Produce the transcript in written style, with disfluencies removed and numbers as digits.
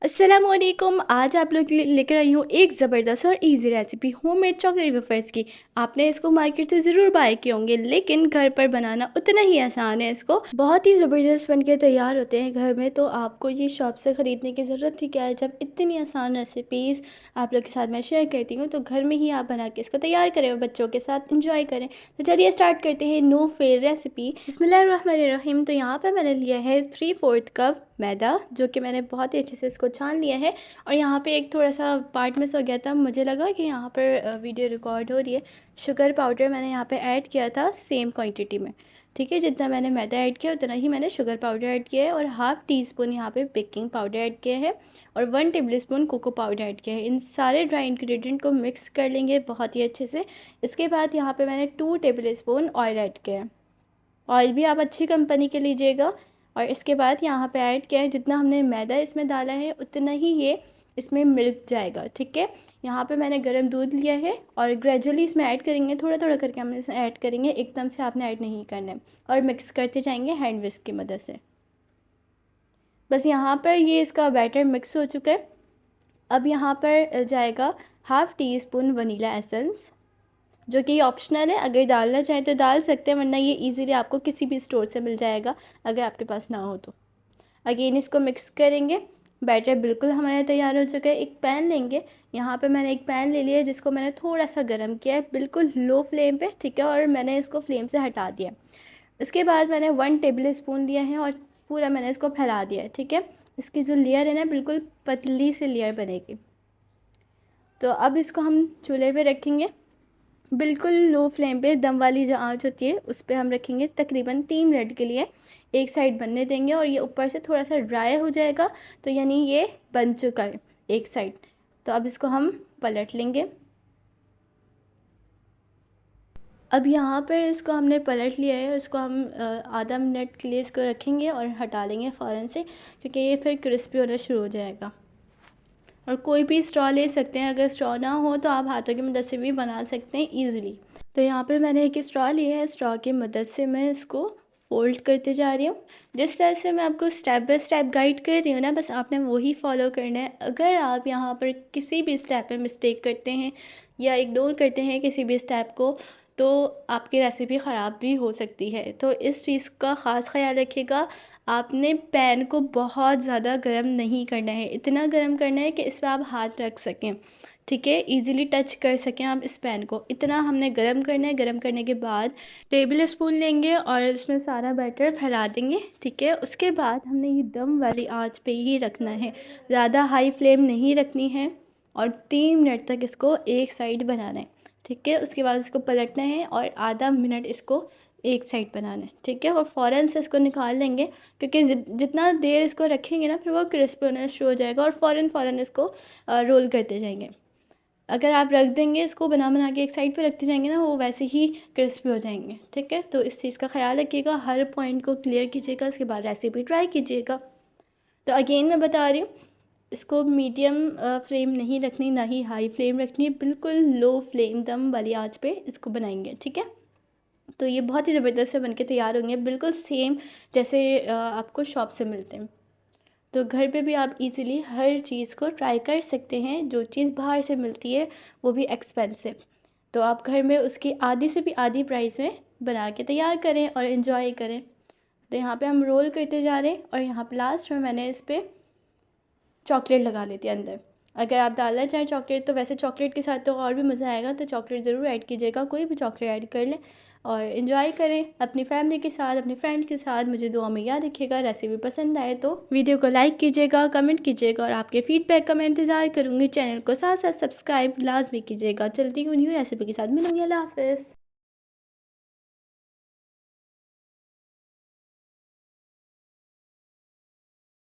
अस्सलामुअलैकुम। आज आप लोग के लिए लेकर आई हूँ एक ज़बरदस्त और easy recipe homemade chocolate wafers की। आपने इसको मार्केट से ज़रूर बाय किए होंगे, लेकिन घर पर बनाना उतना ही आसान है। इसको बहुत ही ज़बरदस्त बन के तैयार होते हैं घर में, तो आपको ये शॉप से ख़रीदने की ज़रूरत ही क्या है जब इतनी आसान रेसिपीज़ आप लोग के साथ मैं शेयर करती हूँ। तो घर में ही आप बना के इसको तैयार करें और बच्चों के साथ इंजॉय करें। तो चलिए स्टार्ट करते हैं नो फेल रेसिपी। बिस्मिल्लाहिर्रहमानिर्रहीम। तो यहाँ पर मैंने लिया है 3/4 कप मैदा, जो कि मैंने बहुत ही अच्छे से इसको छान लिया है। और यहाँ पे एक थोड़ा सा पार्ट मिस हो गया था, मुझे लगा कि यहाँ पर वीडियो रिकॉर्ड हो रही है। शुगर पाउडर मैंने यहाँ पे ऐड किया था सेम क्वांटिटी में। ठीक है, जितना मैंने मैदा ऐड किया उतना ही मैंने शुगर पाउडर ऐड किया है। और हाफ़ टी स्पून यहाँ पे बेकिंग पाउडर ऐड किया है और 1 tablespoon cocoa powder add किया है। इन सारे ड्राई इंग्रेडिएंट को मिक्स कर लेंगे बहुत ही अच्छे से। इसके बाद यहाँ पे मैंने 2 टेबल स्पून ऑयल ऐड किया है। ऑयल भी आप अच्छी कंपनी के लीजिएगा। और इसके बाद यहाँ पे ऐड किया है, जितना हमने मैदा इसमें डाला है उतना ही ये इसमें मिल्क जाएगा। ठीक है, यहाँ पे मैंने गर्म दूध लिया है और ग्रेजुअली इसमें ऐड करेंगे, थोड़ा थोड़ा करके हम इसमें ऐड करेंगे, एकदम से आपने ऐड नहीं करना है। और मिक्स करते जाएंगे हैंड विस्क की मदद से। बस यहाँ पर ये इसका बैटर मिक्स हो चुका है। अब यहाँ पर जाएगा half tea spoon vanilla essence, जो कि ऑप्शनल है। अगर डालना चाहें तो डाल सकते हैं, वरना ये इजीली आपको किसी भी स्टोर से मिल जाएगा अगर आपके पास ना हो तो। अगेन इसको मिक्स करेंगे। बैटर बिल्कुल हमारा तैयार हो चुका है। एक पैन लेंगे, यहाँ पे मैंने एक पैन ले लिया है जिसको मैंने थोड़ा सा गर्म किया है, बिल्कुल लो फ्लेम पे। ठीक है, और मैंने इसको फ्लेम से हटा दिया। इसके बाद मैंने 1 टेबल स्पून लिया है और पूरा मैंने इसको फैला दिया है। ठीक है, इसकी जो लेयर है ना, बिल्कुल पतली सी लेयर बनेगी। तो अब इसको हम चूल्हे पे रखेंगे, बिल्कुल लो फ्लेम पे। दम वाली जो आंच होती है उस पर हम रखेंगे तकरीबन 3 मिनट के लिए। एक साइड बनने देंगे और ये ऊपर से थोड़ा सा ड्राई हो जाएगा, तो यानी ये बन चुका है एक साइड। तो अब इसको हम पलट लेंगे। अब यहाँ पर इसको हमने पलट लिया है, इसको हम आधा मिनट के लिए इसको रखेंगे और हटा लेंगे फ़ौरन से, क्योंकि ये फिर क्रिस्पी होना शुरू हो जाएगा। और कोई भी स्ट्रॉ ले सकते हैं, अगर स्ट्रॉ ना हो तो आप हाथों की मदद से भी बना सकते हैं ईज़िली। तो यहाँ पर मैंने एक स्ट्रॉ लिया है, स्ट्रॉ की मदद से मैं इसको फ़ोल्ड करते जा रही हूँ। जिस तरह से मैं आपको स्टेप बाय स्टेप गाइड कर रही हूँ ना, बस आपने वही फॉलो करना है। अगर आप यहाँ पर किसी भी स्टेप में मिस्टेक करते हैं या इग्नोर करते हैं किसी भी स्टेप को, तो आपकी रेसिपी ख़राब भी हो सकती है। तो इस चीज़ का ख़ास ख़याल रखिएगा। आपने पैन को बहुत ज़्यादा गर्म नहीं करना है, इतना गर्म करना है कि इस पर आप हाथ रख सकें। ठीक है, इजीली टच कर सकें आप इस पैन को, इतना हमने गर्म करना है। गर्म करने के बाद टेबल स्पून लेंगे और इसमें सारा बैटर फैला देंगे। ठीक है, उसके बाद हमने ये दम वाली आंच पे ही रखना है, ज़्यादा हाई फ्लेम नहीं रखनी है। और 3 मिनट तक इसको एक साइड बनाना है। ठीक है, उसके बाद इसको पलटना है और आधा मिनट इसको एक साइड बनाना है। ठीक है, और फ़ौरन से इसको निकाल लेंगे, क्योंकि जितना देर इसको रखेंगे ना, फिर वो क्रिस्पी होना शुरू हो जाएगा। और फ़ौरन इसको रोल करते जाएंगे। अगर आप रख देंगे इसको बना बना के एक साइड पे रखते जाएंगे ना, वो वैसे ही क्रिस्पी हो जाएंगे। ठीक है, तो इस चीज़ का ख्याल रखिएगा, हर पॉइंट को क्लियर कीजिएगा, उसके बाद रेसिपी ट्राई कीजिएगा। तो अगेन मैं बता रही हूँ, इसको मीडियम फ्लेम नहीं रखनी, ना ही हाई फ्लेम रखनी है, बिल्कुल लो फ्लेम दम वाली आंच पे इसको बनाएंगे। ठीक है, तो ये बहुत ही ज़बरदस्त से बनके तैयार होंगे, बिल्कुल सेम जैसे आपको शॉप से मिलते हैं। तो घर पे भी आप इजीली हर चीज़ को ट्राई कर सकते हैं। जो चीज़ बाहर से मिलती है वो भी एक्सपेंसिव, तो आप घर में उसकी आधी से भी आधी प्राइस में बना के तैयार करें और इन्जॉय करें। तो यहाँ पे हम रोल करते जा रहे हैं और यहाँ पे लास्ट में मैंने इस पर चॉकलेट लगा लेती है अंदर। अगर आप डालना चाहें चॉकलेट, तो वैसे चॉकलेट के साथ तो और भी मज़ा आएगा, तो चॉकलेट ज़रूर ऐड कीजिएगा, कोई भी चॉकलेट ऐड कर लें और इन्जॉय करें अपनी फैमिली के साथ, अपनी फ्रेंड्स के साथ। मुझे दुआ में याद रखिएगा। रेसिपी पसंद आए तो वीडियो को लाइक कीजिएगा, कमेंट कीजिएगा और आपके फीडबैक का मैं इंतज़ार करूँगी। चैनल को साथ साथ सब्सक्राइब लाजमी कीजिएगा। चलती हूँ न्यू रेसिपी के साथ, मिलूँगी। अल्लाह हाफ़िज़।